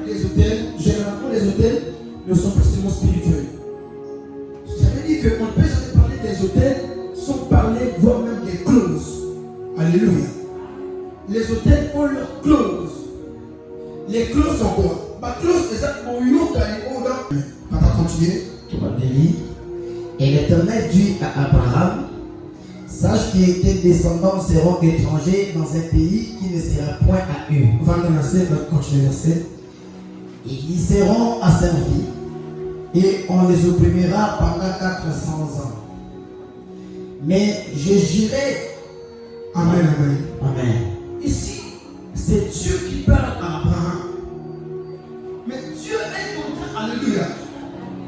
des hôtels, généralement les hôtels ne sont pas seulement spirituels. Ça veut dire qu'on ne peut jamais parler des hôtels sans parler, voire même des clauses. Alléluia. Les hôtels ont leurs clauses. Les clauses sont quoi? Ma clause, c'est ça. Papa, continuez. Et l'Éternel dit à Abraham, sache que tes descendants seront étrangers dans un pays qui ne sera point à eux. Et ils seront asservis et on les opprimera pendant 400 ans. Mais je jurerai. Amen, amen. Amen. Ici, c'est Dieu qui parle à Abraham. Mais Dieu est content. Alléluia.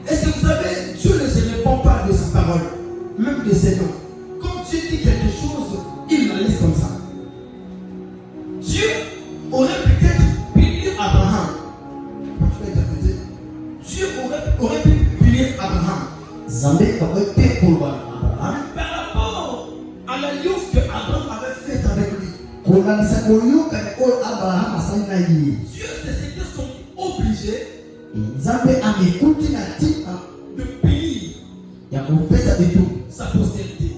Est-ce que vous savez, Dieu ne se répond pas de sa parole, même de ses noms. Quand Dieu dit quelque chose, il la laisse comme ça. Dieu aurait peut-être punir Abraham. Dieu aurait pu punir Abraham. Zambé aurait pu pour Abraham. Par rapport à l'alliance que Abraham avait faite avec lui. Dieu s'était senti obligé de payer sa postérité.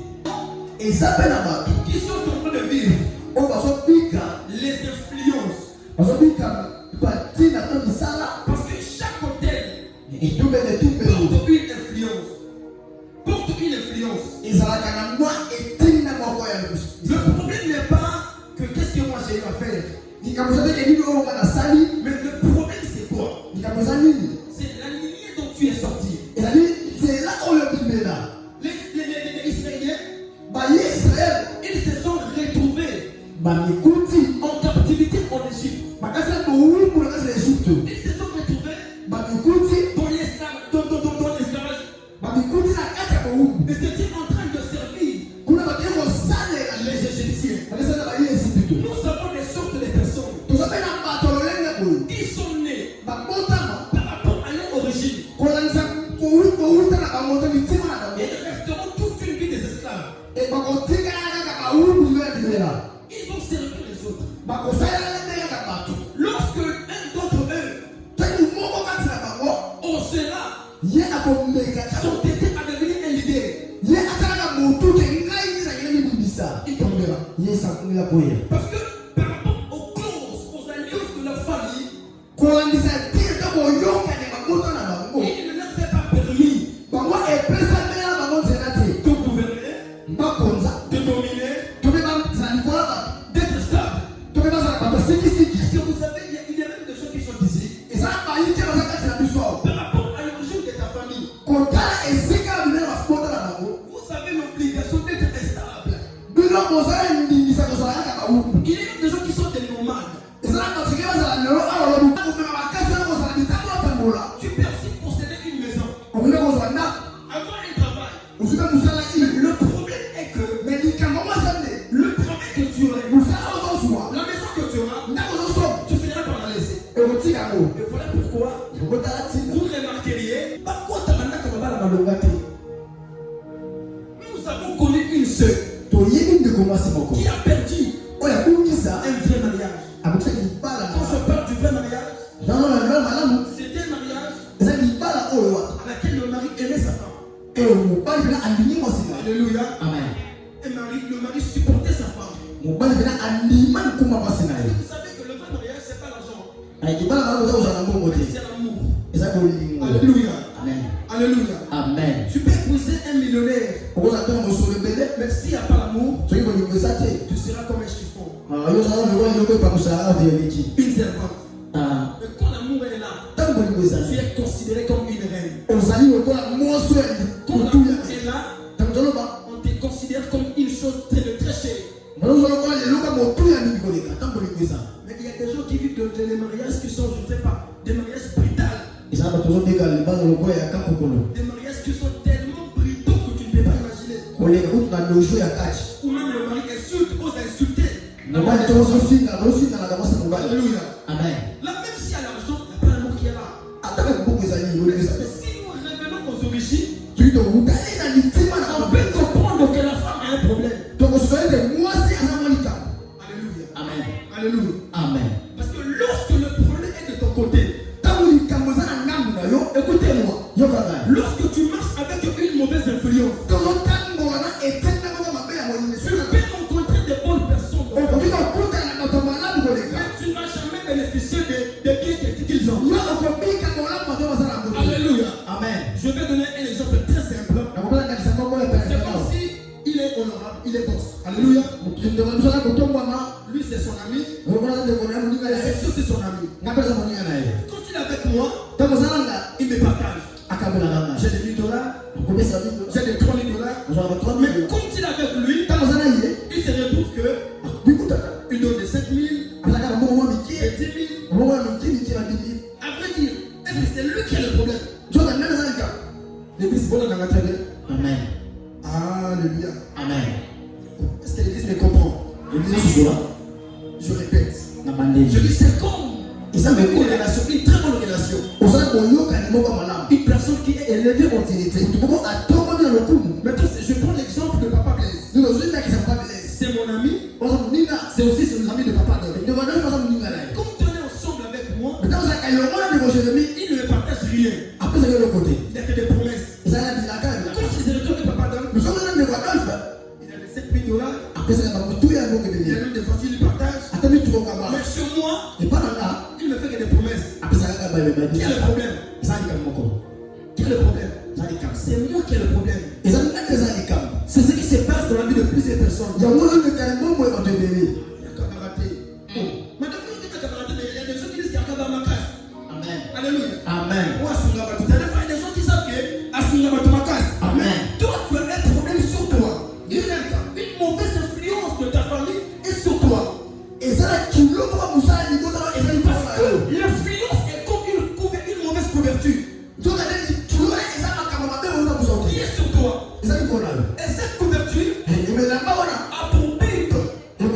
Et ça fait là-bas. Qui sont en train de vivre On va se piquer. les influences. On va se piquer. Parce que chaque hôtel Et tout le monde. porte une influence. Porte une influence. Et ça va quand moi et tout le monde. Le problème n'est pas que qu'est-ce que moi j'ai eu à faire. Ni kama zote ke nini wewe una sali, Mais le problème c'est quoi? ni kama za nini? C'est la lignée dont tu es sorti. Et la vie, c'est là où le Bible là. Les Israéliens, Ba Israël, ils se sont retrouvés ba mikuti, en captivité en Égypte. ba kasa bo wi pour la Égypte. Ils se sont retrouvés Ba mikuti, dans l'esclavage. ba mikuti na kata bo wi. Ils étaient en train de servir Kuna ba kero sale les Égyptiens. ba kasa ba Égypte. Nous savons des sortes de personnes To sa pena ba to le ne bo. qui sont nées Ba bota par rapport à leur origine. ko la nsa ko wi ta na ba mo to ni tima na Et ba. ils resteront toute une vie des esclaves. E ba ko tika na ka ba wi ni le la. Ils vont servir les autres. Ba ko sa la ne ka ba to. Lorsque un d'entre eux Tani mo ko ka tsina ba mo. osera Ye ako meka ka. s'entêter à devenir un leader, Ye ataka motu ke ngai ni na ngene bibisa. ils tombera. Ye sakunga koya. Parce que par rapport aux clauses, aux alliances de leur famille, Kuandisa tira ko yoka ne makoto na bango. il ne leur est pas permis Bango e presa mela bango zenate. de gouverner, Bakonza. de dominer, To be bam tranikola ba. d'être stable. To be bam ba siki siki. Est-ce que vous savez, il y a même des gens qui sont ici. Eza ba yike ba ka tsina biso. Par rapport à l'origine de ta famille, Kota esika bina ba spota na bango. vous avez l'obligation d'être stable. Bino boza ndi bisa ko sa ka ba wu. Il y a même des gens qui sont des nomades. Eza ka tsike ba za na ro awo lo. Ko be ba ka sa ko sa ndi ta ko tambola. Tu peux aussi posséder une maison, O bino ko za na. avoir un travail. Usuka musala i. Le problème est que Mais ni kama mo sa ne. le travail que tu aurais, Musala o so. la maison que tu auras, Ndako zo so. tu finiras par la laisser. E ko tika ko. Et voilà pourquoi Ko ta tika. vous remarqueriez, par contre, maintenant que Bala malonga te. nous avons connu une sœur To yebi ndeko mwasi moko. qui a perdu Oya kumisa. un vrai mariage. Abuta libala. Quand je parle du vrai mariage, Dans le malamu. c'était un mariage Eza libala oyo wa. à laquelle le mari aimait sa femme. E mobali bina andimi mwasi na. Alléluia. Amen. Et le mari supportait sa femme. Mobali bina andima nkuma mwasi na ye. Vous savez que le vrai mariage, c'est pas l'argent, Ay libala balo za uzana mbongo te. c'est l'amour. Eza ko lingo. Alléluia. Amen. Alléluia. Amen. Tu peux épouser un millionnaire, Okoza tena mosolo bele. mais s'il n'y a pas l'amour, Soki ko lingo eza te. tu seras comme un chiffon, Ah yo za ngo yo ko pa kusala violiki. une servante. Ah. Mais quand l'amour est là, Tango lingo eza. tu es considéré comme une reine. Ozali okola moso ya Quand kutu l'amour ya. est là, Tango ba. on te considère comme une chose très chère. Malozo lokola leluka motu ya nini koleka. Tango lingo eza. Mais il y a des gens qui vivent des mariages qui sont, je ne sais pas, des mariages brutales. Eza ba tozo beka libala lokola ya kakokolo. Des mariages qui sont tellement brutaux que tu ne peux pas imaginer. Koleka kutu na dojo ya kati. Ou même le mari insulte, ose insulter. Mobali tozo finga na la mwasi mobali. Alléluia. Amen. Là, même s'il y a l'argent, il n'y a pas l'amour qui est là. Ataka kubuku ezali ngolo Mais eza. si nous revenons aux origines, Tuito ukali na litima na on peut comprendre que la femme a un problème. donc soyez de mwasi anamalika. Alléluia. Amen. Alléluia. Amen. Parce que lorsque le problème est de ton côté, Lorsque tu marches avec une mauvaise influence, tu peux rencontrer des bonnes personnes, mais tu ne vas jamais bénéficier des biens qu'ils ont. Alléluia. Amen. Je vais donner un exemple très simple. C'est comme si il est honorable, il est boss. Alléluia. Lui c'est son ami, c'est c'est son ami. Quand il est avec moi, il me partage. J'ai des $1000, j'ai des $3000. Mais quand il est avec lui, il se retrouve que il donne des 5000 et 10 000. À vrai dire, est-ce que c'est lui qui a le problème? L'église bonne dans la télé. Amen. Alléluia. Amen. Est-ce que l'église me comprend? Je répète. Je dis c'est comme une relation, une très bonne relation. Une personne qui est élevée en dignité. Maintenant, je prends l'exemple de Papa Blaise. C'est mon ami. C'est aussi l'ami de Papa Blaise. Comme tu es ensemble avec moi, il ne me partage rien. Il n'y a que des promesses. Quand il se retrouve avec Papa Blaise, il a les $7000. Il a même des voitures, il partage. Mais sur moi, il ne fait que des promesses. Qui a le problème? Qui a le problème? C'est moi qui ai le problème. C'est ce qui se passe dans la vie de plusieurs personnes. Il y a des gens qui disent qu'il y a ma casse. Amen. Alléluia. Amen. Il y a des gens qui savent que ma casse. Amen. Toi, tu as un problème sur toi. Une mauvaise influence de ta famille est sur toi. L'influence est comme une mauvaise couverture. Qui est sur toi? Et cette couverture a pour but de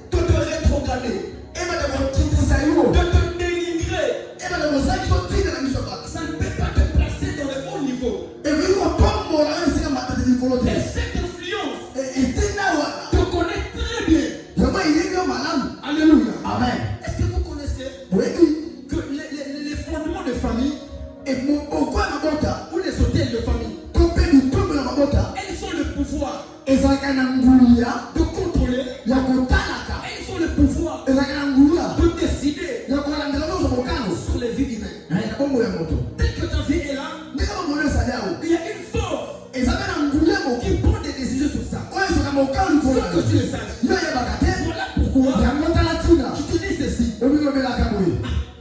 te rétrograder, de te dénigrer. Ça ne peut pas te placer dans le bon niveau. Et cette influence te connaît très bien. Alléluia. Amen. Est-ce que vous connaissez que les fondements de famille ou les hôtels de famille, elles ont le pouvoir de contrôler, elles ont le pouvoir de décider sur les vies humaines. Dès que ta vie est là, il y a une force qui prend des décisions sur ça. Sans que tu le saches. Voilà pourquoi tu te dis ceci. Mais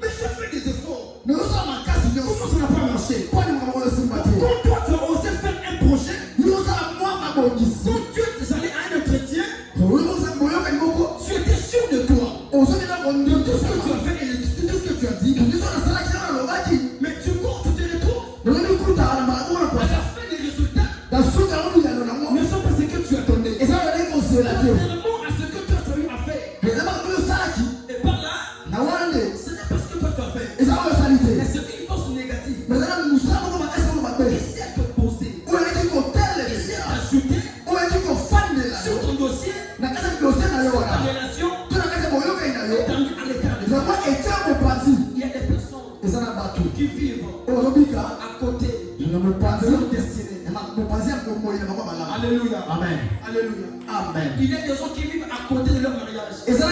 je fais des efforts. Comment ça n'a pas marché? Quand toi tu as osé faire un projet, quand Dieu est allé à un entretien, tu étais sûr de toi, de tout ce que tu as fait et de tout ce que tu as dit. Mais tu cours, tu te retrouves. À la fin des résultats ne sont pas ce que tu attendais. Contrairement à ce que toi tu as eu à faire. Et par là, ce n'est pas ce que toi tu as fait. Mais c'est une force négative. Qui s'est opposée, qui s'est ajoutée sur ton dossier, sur ta relation, étendue à l'écart de toi. Il y a des personnes qui vivent à côté de leur destinée. Alléluia. Amen. Alléluia. Amen. Il y a des gens qui vivent à côté de leur mariage. Qui vivent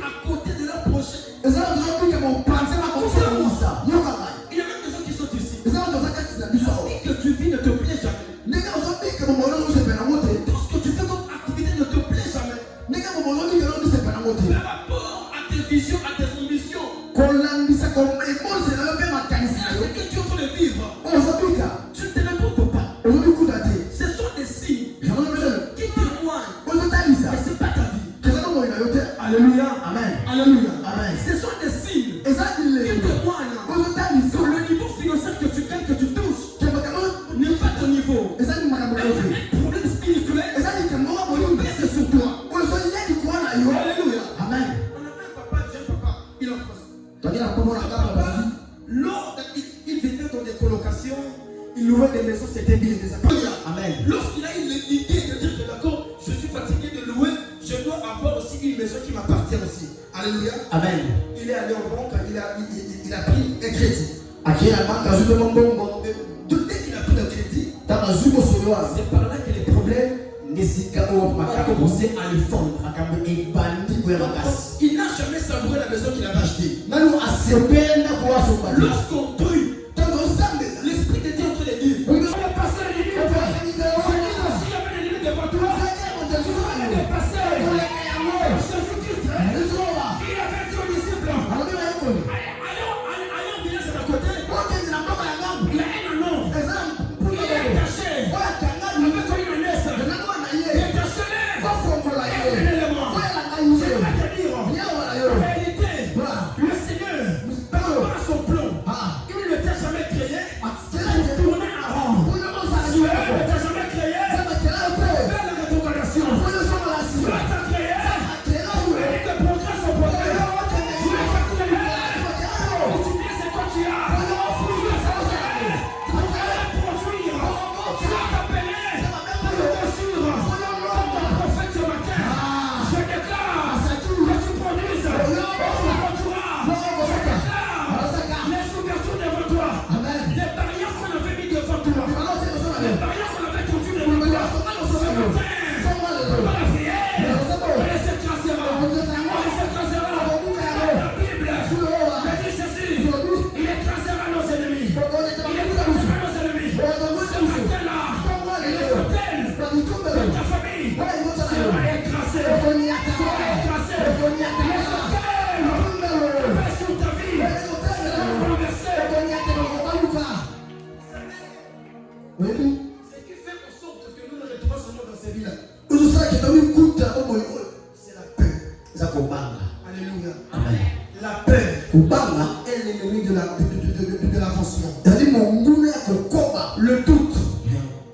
à côté de leur projet. Il y a même des gens qui sont ici. La vie que tu vis ne te plaît jamais. Tout ce que tu fais comme activité ne te plaît jamais. Par rapport à tes visions, à tes ambitions, à ce que tu es en train de vivre, tu ne te retrouves pas. Ce sont des signes qui témoignent que ce n'est pas ta vie. Alléluia. Amen. Alléluia. Amen. Ce sont des signes qui témoignent que le niveau financier que tu gagnes, que tu touches, n'est pas ton niveau. Un problème spirituel pèse sur toi. Alléluia. Amen. On avait un papa, jeune papa, il en crosse. Lors il vivait dans des colocations, il louait des maisons, c'était bien. Amen. Lorsqu'il a eu l'idée de dire que d'accord, je suis fatigué de louer, je dois avoir aussi une maison qui m'appartient aussi. Alléluia. Amen. Il est allé en banque, il a pris un crédit. Akira maka zube mbongo. Dès qu'il a pris le crédit, Tama zubo soloa. c'est par là que les problèmes Nesika o ont makabu. commencé à le fondre. Makabu ebandi kwa makasi. Il n'a jamais savouré la maison qu'il avait achetée. Nanu asependa kwa sopa. Lorsqu'on brûle, Tango sambe. l'esprit de Dieu est en train de dire, Oui, on va passer les limites. S'il y avait des limites devant toi, on va dépasser. Jésus-Christ, il avait dit aux disciples, allons bien sur la côté. Il y a un anneau. Il est caché. Avec une ânesse. Il est caché. Élément. Je vais te dire, en réalité, le Seigneur, par rapport à son plan, il ne t'a jamais créé pour tourner en rond. Dieu ne t'a jamais créé pour faire la rétrogradation. Dieu t'a créé pour aider le progrès au progrès. Dieu t'a créé pour utiliser ce que tu as. Pour produire. Tu as appelé pour le construire. Comme ton prophète ce matin. Je déclare que tu produises. Tu produiras. Je déclare les ouvertures devant toi. Les barrières qu'on avait mis devant toi. Les barrières qu'on avait conduites devant toi. Ce matin, par la prière, on les écrasera. On les écrasera. La Bible me dit ceci. Il écrasera nos ennemis. Il écrasera nos ennemis. Ce matin-là, les hôtels de ta famille sera écrasé. Sera écrasé. Les hôtels sur ta vie seront renversés. Ce qui fait en sorte que nous nous retrouvons seulement dans ces vies-là, c'est la peur. Alléluia. Amen. La peur Kubanga. est l'ennemi de l'avancement. Le doute.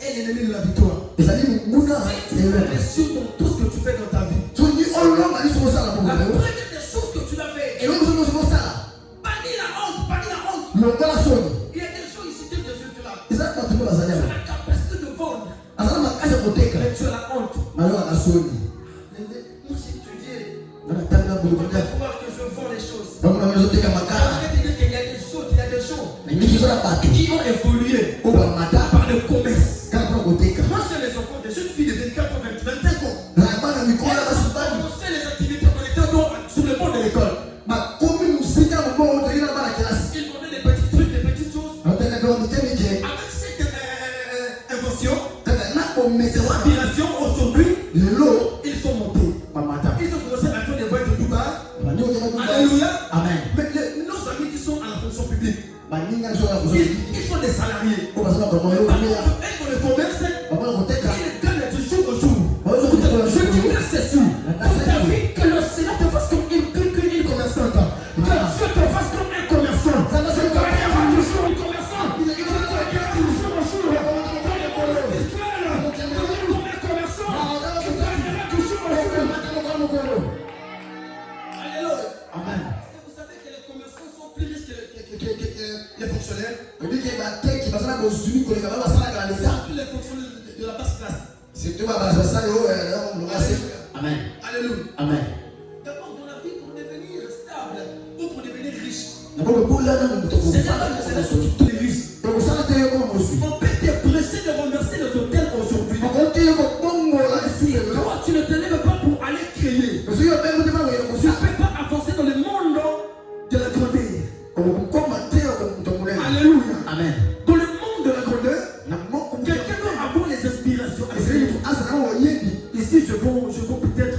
Est l'ennemi de la victoire. Ezali munguna. Tu es sûr dans tout ce que tu fais dans ta vie. Tu dis oh non, mali somo sala La bongo. première des choses que tu dois faire, Et l'autre somo sala. bannir la honte, bannir la honte. Longola soni. Il y a des gens ici, des yeux là. Ezali batu Tu ko bazali. as la capacité de vendre, Azala makasa koteka. mais tu as la honte. Malo na soni. Moi j'ai étudié. Na tanga On bongo. va voir que je vends les choses. Donc na mazo teka makala. Arrête de dire qu'il y a des choses, il y a des gens Na ngi zola batu. qui ont évolué Oba mata. par le commerce. Kana koteka. Moi c'est les enfants des jeunes filles de 24 ans, 25 ans. Na bana mikola Elles ont basibani. commencé les activités connectées sur le monde de l'école. Ba komi musika bongo to ina bana classe. Ils vendaient des petits trucs, des petites choses. Ataka ko mtemike. Avec cette invention, Kana na o ces mesewa. aspirations, aujourd'hui, Lelo ils sont montés. mamata. Ils ont commencé à faire des boîtes de Dubaï. Bani o teka. Alléluia. Amen. Mais nos amis qui sont à la fonction publique, Bani nga zola ko. ils sont des salariés. Oba zola ko moyo Par mia. contre, eux, dans le commerce, Baba koteka. ils gagnent de jour au jour. Moyo koteka. Je dirais ceci. Dans ta vie, que le Seigneur te fasse comme une commerçante. Que Dieu te fasse comme un commerçant. Que tu sois toujours un commerçant. Que tu sois toujours un jour. Dans le monde spirituel, comme un commerçant. Tu gagneras toujours un jour. Alléluia. Amen. Est-ce que vous savez que les commerçants sont plus riches que les fonctionnaires? Odike bateki basala bozumi koleka baba sala kala leta. Tous les fonctionnaires de la basse classe. Surtout baba basala yo lokase. Amen. Alléluia. Amen. D'abord dans la vie pour devenir stable ou pour devenir riche. Nako bola na mutoko. C'est d'abord que c'est la chose qui te riche. Donc ça te yo ko mosu. On peut te presser de remercier les hôtels aujourd'hui. Akote yo ko bongo la Si ici. toi tu ne te lèves pas pour aller créer, Parce que yo ben mo te ba yo ko tu ne sa. peux pas avancer dans le monde de la grandeur. Ko komate yo ko mutoko le. Alléluia. Amen. Dans le monde de la grandeur, Na mo ko quelqu'un doit avoir les inspirations. Ezeli tu asa na wo yebi. Ici, je vois peut-être,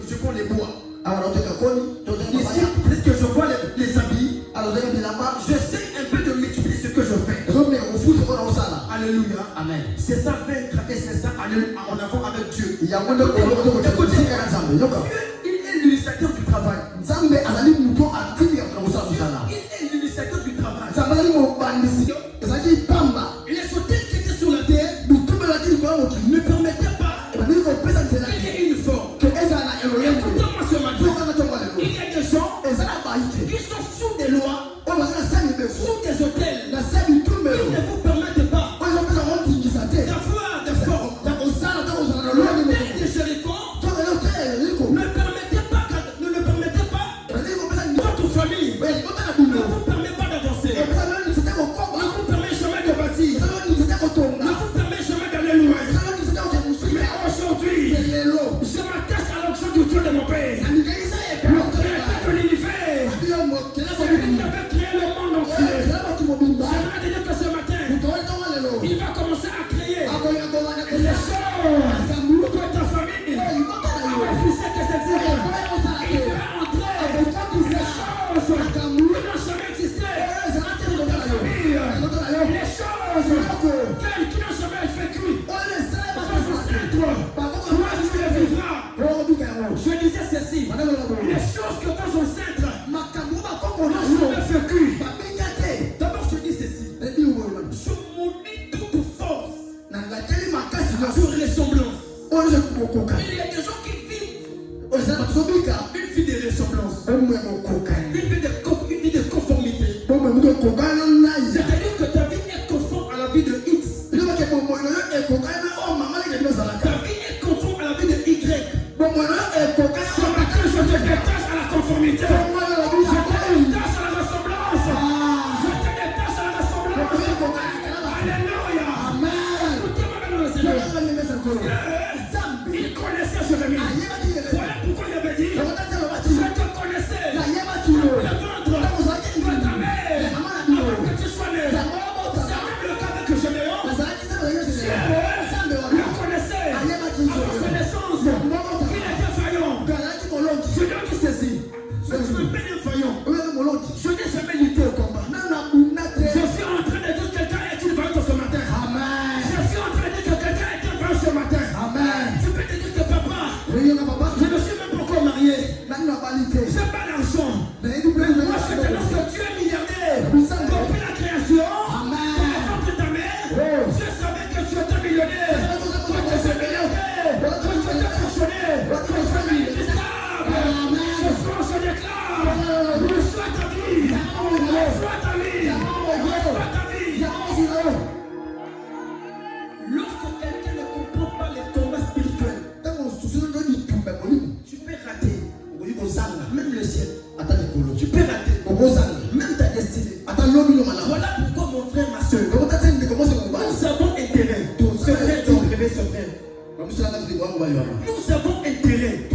je vois les bois. Awa na teka koni, to teka Ici, baya. peut-être que je vois les habits. Alors zeli bilamba. Je sais un peu de multiplier ce que je fais. Zo me ko fuso ko na osala. Alléluia. Amen. C'est ça vaincre et c'est ça aller en avant avec Dieu. Ya ngondo ko lo ko ko tika na zambe. Yoka. Dieu, il est l'initiateur du travail. Nzambe azali muto akili ya kusa kusala. Il est l'initiateur du travail. Nzambe ali mo bandisi. Ezali pamba. Les hôtels qui étaient sur la terre Butumbe la dili kwa moto. ne permettaient pas Bani ko pesa tena. qu'il y ait une forme. Que eza na Et elolento. pourtant, moi, ce matin, Pour kana to ngale ko. il y a des gens Ezala baite. qui sont sous des lois, O bazala sani be fu. sous des hôtels. Na sabi tumbe. Ils ne vous permettent pas O yo pesa ko tingisa te. d'avoir des formes. Ya ko sala to ko sala Le lo ni mo. hôtel de Jéricho To ngale hotel liko. ne permettait pas Bani ko pesa ni. votre famille Bani ko tana ne duno. vous permet pas d'avancer. E pesa lo ni sita ko qui n'ont jamais existé dans ta famille, les choses qui n'ont jamais vécu dans ce centre, toi tu les vivras. Je disais ceci, les choses que dans son centre n'ont jamais vécu. D'abord je dis ceci, je maudis toute force sur ressemblance. Il y a des gens qui vivent une vie de ressemblance, une vie de conformité. C'est-à-dire que ta vie est conforme à la vie de X. Ta vie est conforme à la vie de Y. Ce matin, je te détache à la conformité. Je te détache à la ressemblance. Je te détache à la ressemblance. Alléluia. Écoutez-moi maintenant le Seigneur. Il connaissait Jérémie. Voilà pourquoi il avait dit, je te connaissais. Le ventre de ta mère, avant que tu sois né. C'est même le cas avec Gédéon. Dieu le connaissait avant sa naissance. Il était faillant. Gédéon qui saisit. Je me peine faillant. Je n'ai jamais lutté au combat. Je suis en train de dire que quelqu'un est une vaillante ce matin. Je suis en train de dire que quelqu'un est un vaillant ce matin. Tu peux te dire que papa, je me suis même pas encore marié. J'ai pas d'argent. Moi je te lance que tu es milliardaire. Depuis la création, dans la femme de ta mère, je savais que tu étais millionnaire. Toi tu es millionnaire. Toi tu étais fonctionnaire. Tu es stable. Ce soir je déclare, reçois ta vie. Reçois ta vie. Reçois ta vie. Lorsque quelqu'un ne comprend pas les combats spirituels, tu peux rater même le ciel. Tu peux rater même ta destinée. Voilà pourquoi mon frère, ma soeur, nous avons intérêt. Ce frère doit rêver ce frère. Nous avons intérêt de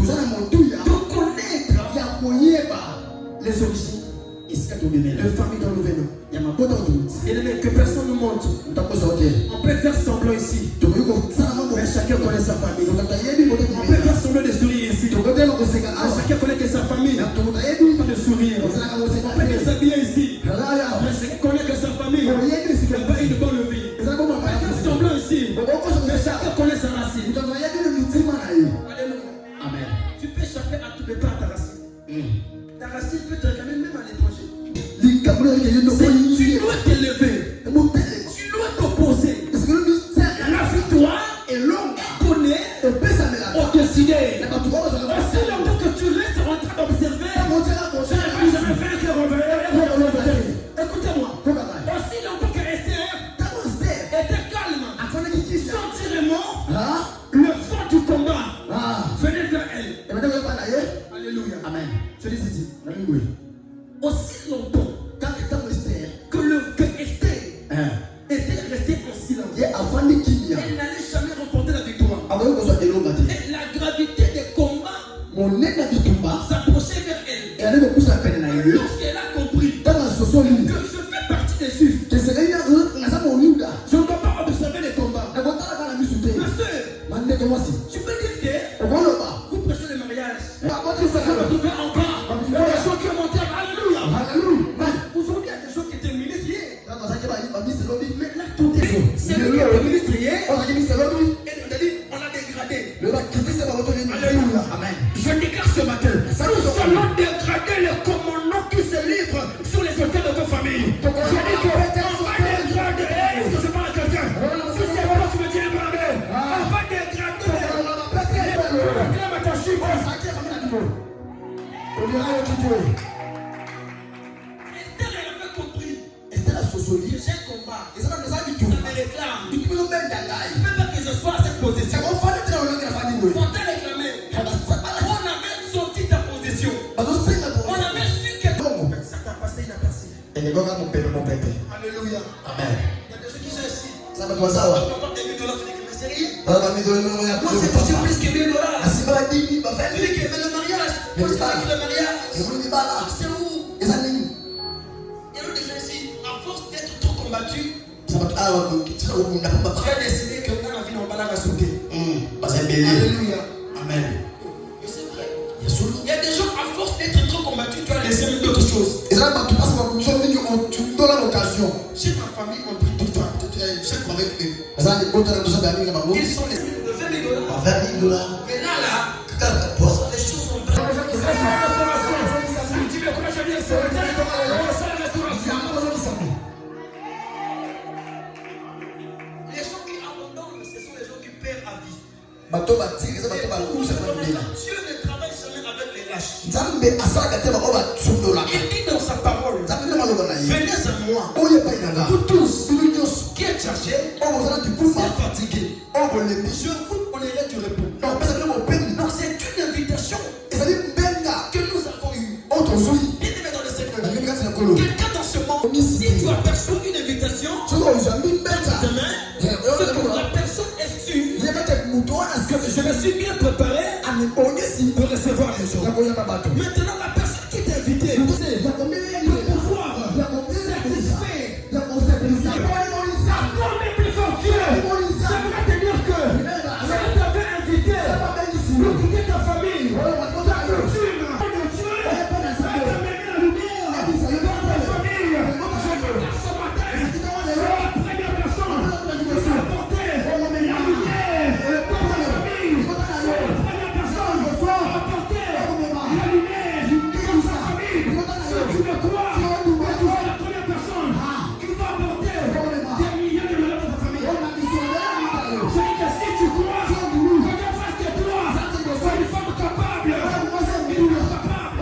connaître les origines de famille dans le vélo. Et que personne ne montre. On peut faire semblant ici, mais chacun connaît sa famille. On peut faire semblant de sourire ici, mais chacun connaît que sa famille n'a pas de sourire. On peut déshabiller ici, mais chacun connaît que sa famille n'a pas une bonne vie. On peut faire semblant ici, mais chacun connaît sa racine. Alléluia. Amen. Tu peux échapper à tout, mais pas à ta racine. Ta racine peut te réclamer même à l'étranger. Tu dois t'élever. Tu dois t'opposer. La victoire est longue à connaître, au décider. Aussi longtemps que tu restes en train d'observer, tu ne vas jamais faire que revenir. Écoutez-moi. Aussi longtemps que Esther était calme, sentirément, le fond du combat venait vers elle. Alléluia. Amen. Je dis ceci. Aussi longtemps que Esther était restée en silence, elle n'allait jamais remporter la victoire. Et la gravité des combats s'approchait vers elle. Lorsqu'elle a compris que je fais partie des juifs, je ne dois pas observer les combats. Monsieur, tu peux dire que vous prêchez le mariage. Vous vous retrouvez en bas. Il y a des gens qui ont monté. Alléluia. Aujourd'hui, il y a des gens qui étaient ministres. Mais là, tout est. C'est lui qui est ministre. Et on a dégradé. Alléluia. Amen. Je déclare ce matin, nous allons dégrader les commandements qui se livrent sur les autels de ta famille. Je dis qu'on va dégrader. Est-ce que je parle à quelqu'un? Si c'est moi, tu me dis un parler. On va dégrader. Réclame à ta chiffre. Esther, elle avait compris. J'ai un combat. Ça me réclame. Même pas que je sois à cette position. Pourtant réclamer. On a même sorti ta position. On a même su que ça t'a passé inaperçu. Alléluia. Amen. Il y a des gens qui sont ici. Sawa. On entend des $1000, tu dis que mais c'est rien. Moi c'est touché plus que $1000. Tu dis que mais le mariage. Moi je parle de mariage. C'est où? Il y a des gens ici, à force d'être trop combattu, tu as décidé que dans la vie on va la sauter. Alléluia. Amen. Mais c'est vrai. Il y a des gens à force d'être trop combattus, tu as laissé d'autres choses. Dieu ne travaille jamais avec les lâches. Nzambe asalaka te bango batundolaka. Il dit dans sa parole, Nzambe nde maloba na ye. venez à moi, Oyo epai na nga. vous tous, qui êtes chargés, Oyo ozala dikufa. êtes fatigués. Oyo bolembi. Je vous donnerai du repos. Donc pesa bino mopembi. Donc c'est une invitation Ezali mbenga. que nous avons eue. Oyo tozwi. Bien aimé dans le Seigneur. Nalingi kati na kolo. Quelqu'un dans ce monde, si tu aperçois une invitation, Soki ozambi mbenga. demain, c'est que la personne est sûre yebate moto wana que je me suis bien préparé amiponyesi pour recevoir les choses. yakoyamba bato. Maintenant, la personne qui t'a invité, le pouvoir satisfait. Encore mais plus fort Dieu. J'aimerais te dire que je t'avais invité pour quitter ta famille, ta coutume, ton Dieu, et t'amener la lumière dans ta famille. Je veux dire ce matin, sois la première personne qui s'est apportée la lumière dans ta famille. Sois la première personne qui s'est apportée la lumière dans ta famille. Si tu me crois, tu seras la première personne qui va apporter des millions de dollars dans ta famille. Je dis que si tu crois, que Dieu fasse de toi une femme capable, une femme capable.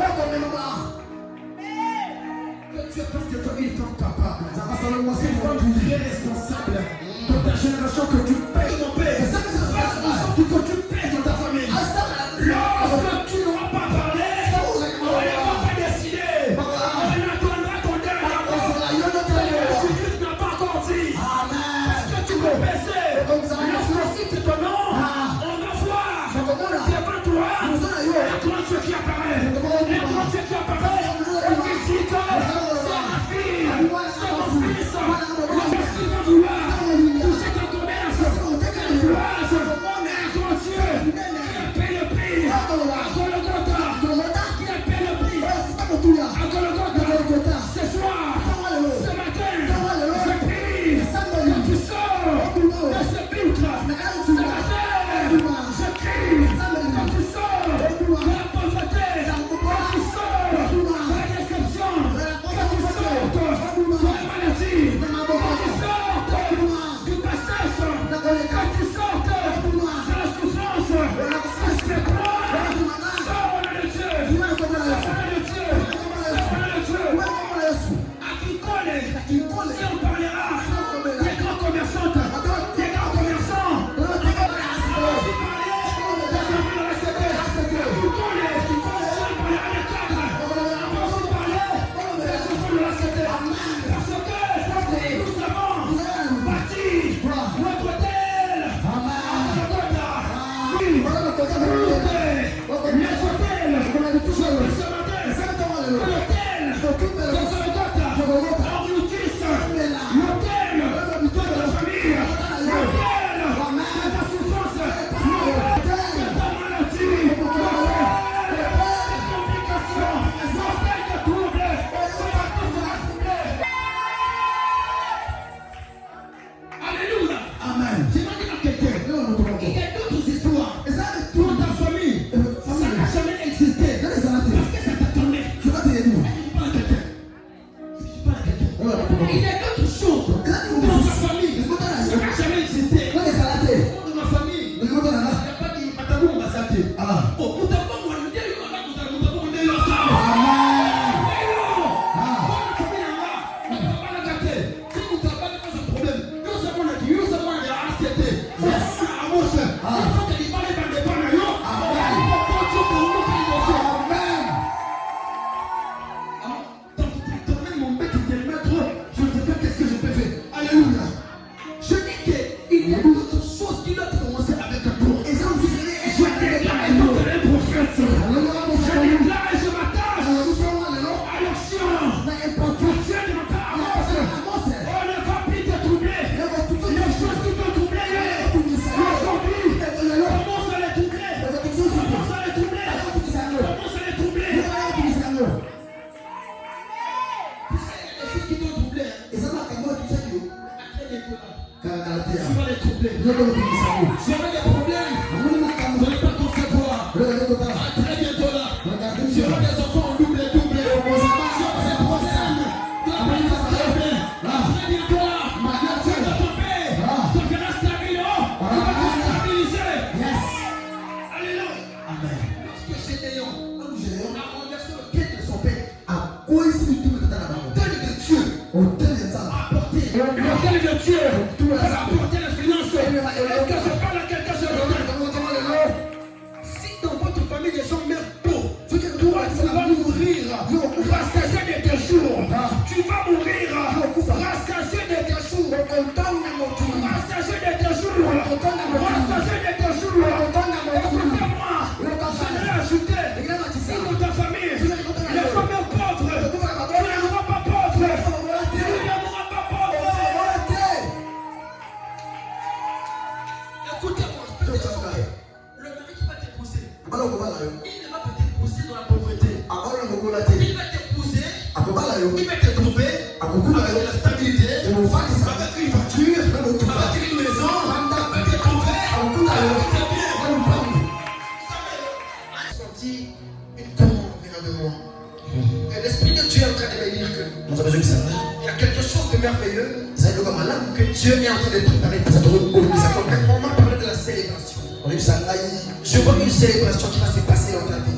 Que Dieu fasse de toi une femme capable. C'est une femme très responsable de ta génération, que tu payes mon père. Surtout que tu payes dans ta famille. Lorsque tu n'auras pas parlé, on n'aura pas décidé. On attendra ton dernier mot. Jésus n'a pas encore dit. Est-ce que tu peux baisser? Lorsque cite ton nom, on va voir devant toi un grand Dieu qui apparaît. Un grand Dieu qui apparaît. Et qui dit que c'est ma fille, c'est mon fils. Lorsqu'il va vouloir toucher ton commerce, quelle gloire, un grand Dieu qui a payé le prix. À Golgotha, qui a payé le prix. À Golgotha, ce soir, ce matin, je prie que tu sors de ce filtre. Ce matin, je crie que tu sors de la pauvreté, que tu sors de la déception, que tu sors de la maladie, que tu sors du passage, que tu sors de la souffrance. Parce que toi, sors au nom de Dieu, sors au nom de Dieu, sors au nom de Dieu. À qui connaît, si on parlera des grands commerçants, des grands commerçants, Alléluia. Amen. J'ai pas dit à quelqu'un. Il y a d'autres histoires. Pour ta famille, ça n'a jamais existé. Parce que ça t'attendait. Je parle à quelqu'un. Il y a d'autres choses dans ta famille. Ça n'a jamais existé. Dans ma famille, il n'y a pas de matabou, on va s'appeler. Oh, matabou, on va le dire, on va le dire. J'aurai des problèmes. Vous n'allez pas concevoir. À très bientôt là. J'aurai des enfants en double. J'aurai des problèmes. À très bientôt là. Tu vas tomber. Donc il reste terminé. Tu vas te stabiliser. apporter le Dieu, apporter l'influence. Est-ce que je parle à quelqu'un ce matin? Si dans votre famille les gens meurent tôt, toi tu vas mourir, rassasié de tes jours. Tu vas mourir, rassasié de tes jours. Rassasié de tes jours. Rassasié de tes jours. Écoutez-moi, je l'ai ajouté. Si dans ta famille, les familles pauvres, tu ne seras pas pauvre. Tu ne seras pas pauvre. Écoutez-moi, le mari qui va t'épouser, il ne va pas t'épouser dans la pauvreté. Il va t'épouser, il va te trouver avec de la stabilité, avec une voiture, avec une maison, avec te trouver, avec tes biens. J'ai senti une commande venant de moi. Et l'Esprit de Dieu est en train de me dire que il y a quelque chose de merveilleux que Dieu est en train de préparer pour cette organisation. On m'a parlé de la célébration. Je vois une célébration qui va se passer dans ta vie.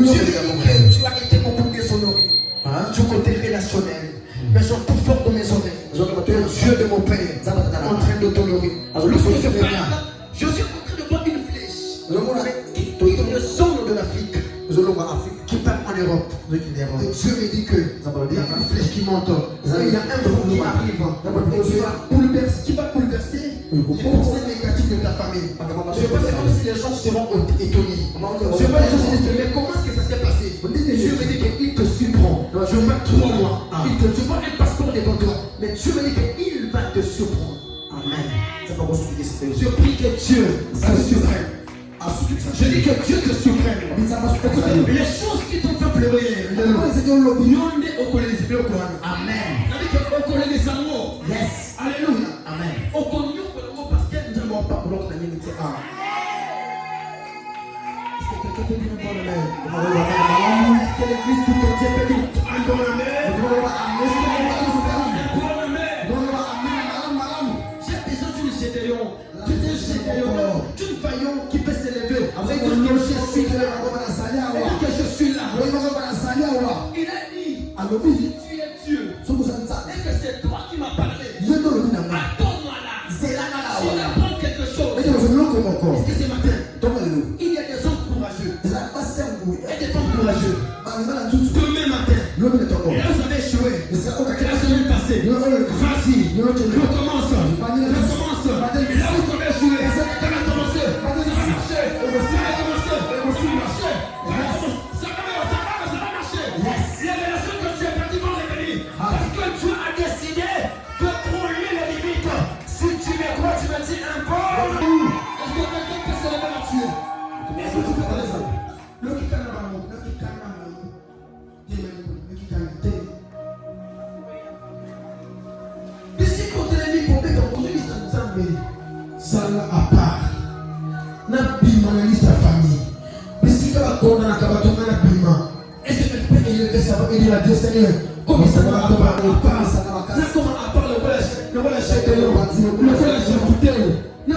Dieu dit que tu as été beaucoup déshonoré du côté relationnel. Mais j'en tout fort dans mes oreilles. Le Dieu de mon Père est en train de t'honorer. Lorsque je parle, je suis en train de voir une flèche qui touche le sol de l'Afrique, qui part en Europe. Et Dieu me dit que il y a une flèche qui monte. Il y a un vent qui arrive qui va bouleverser les pensées négatives de ta famille. Je pense que comme si les gens seront étonnés. Je vois les gens se disent, mais comment est-ce que ça s'est passé? Dieu me dit qu'il te surprend. Je vois 3 mois. Je vois un passeport devant toi. Mais Dieu me dit qu'il va te surprendre. Amen. Je prie que Dieu te surprenne. Je dis que Dieu te surprenne. Les choses qui t'ont fait pleurer. Amen. Yes. Alléluia. Amen. Au connu pour le mot parce que nous n'avons pas pour l'autre année. Est-ce que quelqu'un peut dire encore amen? Est-ce que l'église tout entier peut dire encore amen? J'ai besoin d'une gédéon, d'une faillon qui peut s'élever. Avec un nom, je suis là. Que je suis là. Il a dit, tu es Dieu. Et que c'est toi qui m'as parlé. Attends-moi là. Si j'apprends quelque chose. Est-ce que ce matin, il y a des hommes courageux et des femmes courageuses. Demain matin, là vous avez échoué la semaine passée. Vas-y, recommence. Et là vous avez échoué, ça va commencer. Ça va marcher. Ça va marcher. Les relations que tu as perdues vont revenir. Parce que Dieu a décidé de trouver les limites. Si tu me crois, tu me dis un peu. Est-ce que quelqu'un peut se lever là-dessus? Est-ce que tu peux faire ça? Le qui calme la main. Ici, quand tu l'as mis pour payer, on dit ça nous a mis. Ça à part. N'a bima na liste famille. Ici, quand on a un kabaton na bima. Est-ce que tu peux élever ça va aider la Dieu Seigneur? Comment ça va comment à part le collège, le collège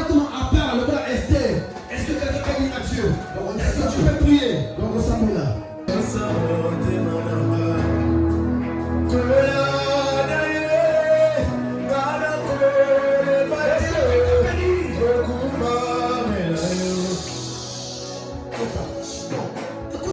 comment à part le collège Esther. Est-ce que quelqu'un peut dire à Dieu? Est-ce que tu peux prier?